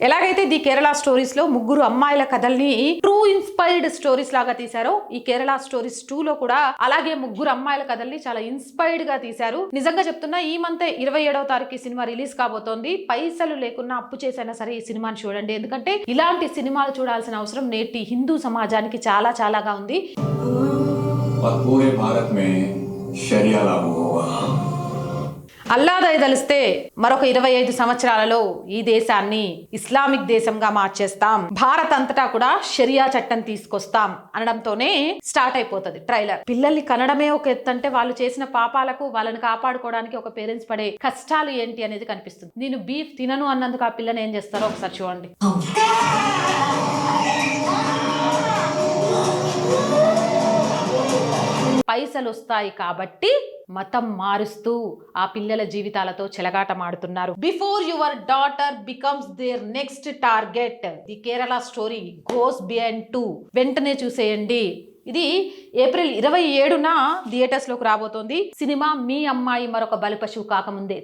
ఎలాగైతే the Kerala stories లో ముగ్గురు అమ్మాయిల కథల్ని ట్రూ ఇన్స్పైర్డ్ స్టోరీస్ లాగా తీశారో, ఈ కేరళ స్టోరీస్ 2 లో కూడా అలాగే ముగ్గురు అమ్మాయిల కథల్ని చాలా ఇన్స్పైర్డ్ గా తీశారు. నిజంగా చెప్తున్నా, ఈ మంత్ 27వ తారీఖు సినిమా రిలీజ్ కాబోతోంది. పైసలు లేకున్నా అప్పు చేసైనా సరే ఈ సినిమాని చూడండి. ఎందుకంటే ఇలాంటి సినిమాలు చూడాల్సిన అవసరం నేటి హిందూ సమాజానికి చాలా చాలాగా ఉంది. అల్లా దయదలిస్తే మరొక 25 సంవత్సరాలలో ఈ దేశాన్ని ఇస్లామిక్ దేశంగా మార్చేస్తాం, భారత్ అంతటా కూడా షరియా చట్టం తీసుకొస్తాం అనడంతోనే స్టార్ట్ అయిపోతుంది ట్రైలర్. పిల్లల్ని కనడమే ఒక ఎత్తు అంటే, వాళ్ళు చేసిన పాపాలకు వాళ్ళని కాపాడుకోవడానికి ఒక పేరెంట్స్ పడే కష్టాలు ఏంటి అనేది కనిపిస్తుంది. నేను బీఫ్ తినను అన్నందుకు ఆ పిల్లని ఏం చేస్తారో ఒకసారి చూడండి. పైసలు వస్తాయి కాబట్టి మతం మారుస్తూ ఆ పిల్లల జీవితాలతో చెలగాటమాడుతున్నారు. Before your daughter becomes their next target, the Kerala story goes beyond 2 వెంటనే చూసేయండి. ఇది ఏప్రిల్ 27న థియేటర్స్ లోకి రాబోతోంది. సినిమా మీ అమ్మాయి మరొక బలిపశువు కాకముందే